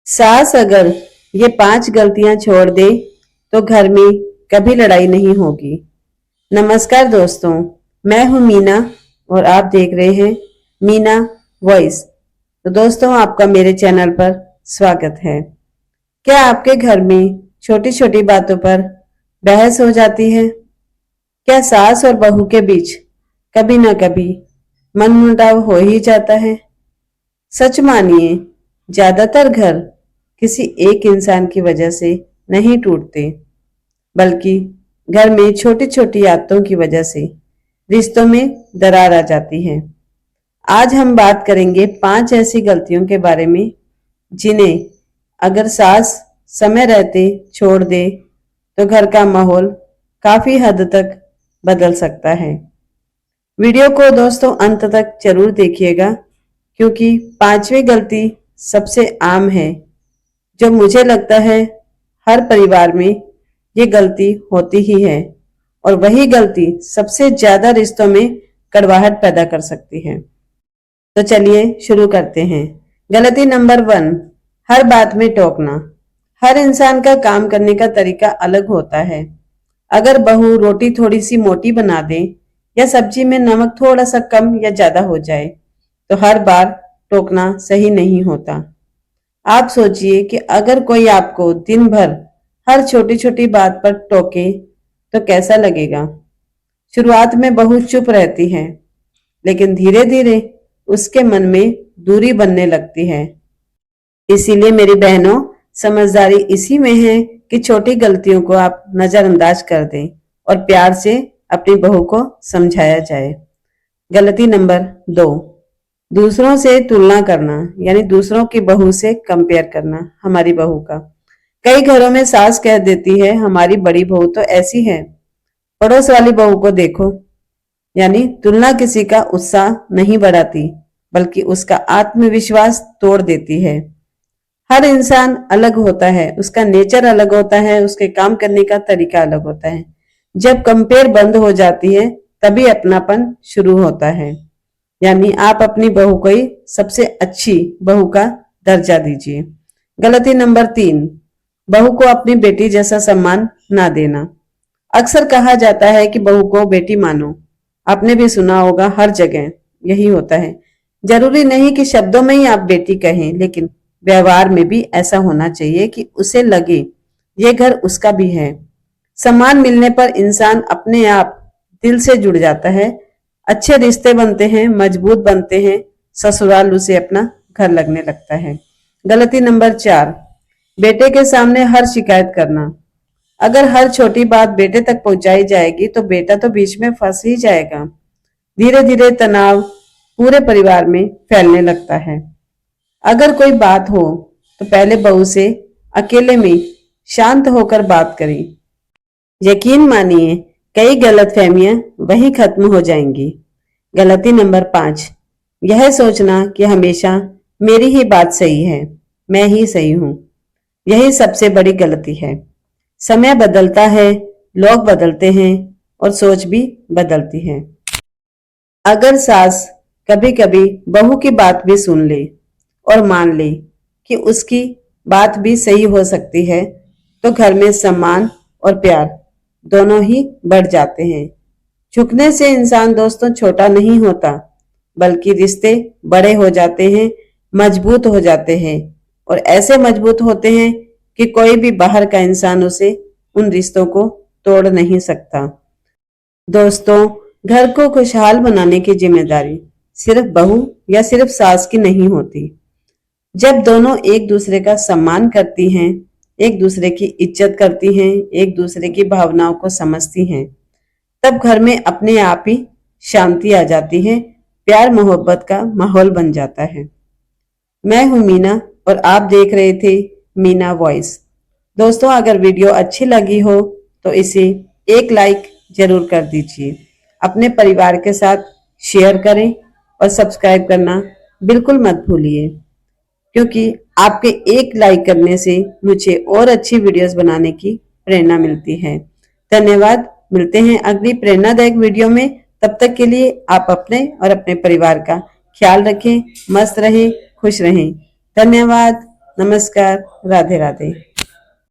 सास अगर ये 5 गलतियां छोड़ दे तो घर में कभी लड़ाई नहीं होगी। नमस्कार दोस्तों, मैं हूं मीना और आप देख रहे हैं मीना वॉइस। तो दोस्तों, आपका मेरे चैनल पर स्वागत है। क्या आपके घर में छोटी छोटी बातों पर बहस हो जाती है? क्या सास और बहू के बीच कभी न कभी मनमुटाव हो ही जाता है? सच मानिए, ज्यादातर घर किसी एक इंसान की वजह से नहीं टूटते, बल्कि घर में छोटी छोटी आदतों की वजह से रिश्तों में दरार आ जाती है। आज हम बात करेंगे 5 ऐसी गलतियों के बारे में जिन्हें अगर सास समय रहते छोड़ दे तो घर का माहौल काफी हद तक बदल सकता है। वीडियो को दोस्तों अंत तक जरूर देखिएगा, क्योंकि 5वीं गलती सबसे आम है, जो मुझे लगता है हर परिवार में ये गलती होती ही है, और वही गलती सबसे ज्यादा रिश्तों में कड़वाहट पैदा कर सकती है। तो चलिए शुरू करते हैं। गलती नंबर 1, हर बात में टोकना। हर इंसान का काम करने का तरीका अलग होता है। अगर बहू रोटी थोड़ी सी मोटी बना दे या सब्जी में नमक थोड़ा सा कम या ज्यादा हो जाए तो हर बार टोकना सही नहीं होता। आप सोचिए कि अगर कोई आपको दिन भर हर छोटी छोटी बात पर टोके तो कैसा लगेगा। शुरुआत में बहू चुप रहती है, लेकिन धीरे धीरे उसके मन में दूरी बनने लगती है। इसीलिए मेरी बहनों, समझदारी इसी में है कि छोटी गलतियों को आप नजरअंदाज कर दें और प्यार से अपनी बहू को समझाया जाए। गलती नंबर 2, दूसरों से तुलना करना, यानी दूसरों की बहू से कंपेयर करना हमारी बहू का। कई घरों में सास कह देती है, हमारी बड़ी बहू तो ऐसी है, पड़ोस वाली बहू को देखो। यानी तुलना किसी का उत्साह नहीं बढ़ाती, बल्कि उसका आत्मविश्वास तोड़ देती है। हर इंसान अलग होता है, उसका नेचर अलग होता है, उसके काम करने का तरीका अलग होता है। जब कंपेयर बंद हो जाती है तभी अपनापन शुरू होता है। यानी आप अपनी बहू को ही सबसे अच्छी बहू का दर्जा दीजिए। गलती नंबर 3, बहू को अपनी बेटी जैसा सम्मान ना देना। अक्सर कहा जाता है कि बहू को बेटी मानो। आपने भी सुना होगा, हर जगह यही होता है। जरूरी नहीं कि शब्दों में ही आप बेटी कहें, लेकिन व्यवहार में भी ऐसा होना चाहिए कि उसे लगे ये घर उसका भी है। सम्मान मिलने पर इंसान अपने आप दिल से जुड़ जाता है, अच्छे रिश्ते बनते हैं, मजबूत बनते हैं, ससुराल उसे अपना घर लगने लगता है। गलती नंबर 4, बेटे के सामने हर शिकायत करना। अगर हर छोटी बात बेटे तक पहुंचाई जाएगी तो बेटा तो बीच में फंस ही जाएगा। धीरे धीरे तनाव पूरे परिवार में फैलने लगता है। अगर कोई बात हो तो पहले बहू से अकेले में शांत होकर बात करें। यकीन मानिए, कई गलतफहमियां वहीं खत्म हो जाएंगी। गलती नंबर 5, यह सोचना कि हमेशा मेरी ही बात सही है, मैं ही सही हूं। यही सबसे बड़ी गलती है। समय बदलता है, लोग बदलते हैं और सोच भी बदलती है। अगर सास कभी कभी बहू की बात भी सुन ले और मान ले कि उसकी बात भी सही हो सकती है, तो घर में सम्मान और प्यार दोनों ही बढ़ जाते हैं। झुकने से इंसान दोस्तों छोटा नहीं होता, बल्कि रिश्ते बड़े हो जाते हैं, मजबूत हो जाते हैं, और ऐसे मजबूत होते हैं कि कोई भी बाहर का इंसान उसे उन रिश्तों को तोड़ नहीं सकता। दोस्तों, घर को खुशहाल बनाने की जिम्मेदारी सिर्फ बहू या सिर्फ सास की नहीं होती। जब दोनों एक दूसरे का सम्मान करती हैं, एक दूसरे की इज्जत करती हैं, एक दूसरे की भावनाओं को समझती हैं, तब घर में अपने आप ही शांति आ जाती है, प्यार मोहब्बत का माहौल बन जाता है। मैं हूं मीना और आप देख रहे थे मीना वॉइस। दोस्तों, अगर वीडियो अच्छी लगी हो तो इसे एक लाइक जरूर कर दीजिए। अपने परिवार के साथ शेयर करें और सब्सक्राइब करना बिल्कुल मत भूलिए, क्योंकि आपके एक लाइक करने से मुझे और अच्छी वीडियोस बनाने की प्रेरणा मिलती है। धन्यवाद। मिलते हैं अगली प्रेरणादायक वीडियो में। तब तक के लिए आप अपने और अपने परिवार का ख्याल रखें, मस्त रहें, खुश रहें। धन्यवाद। नमस्कार, राधे राधे।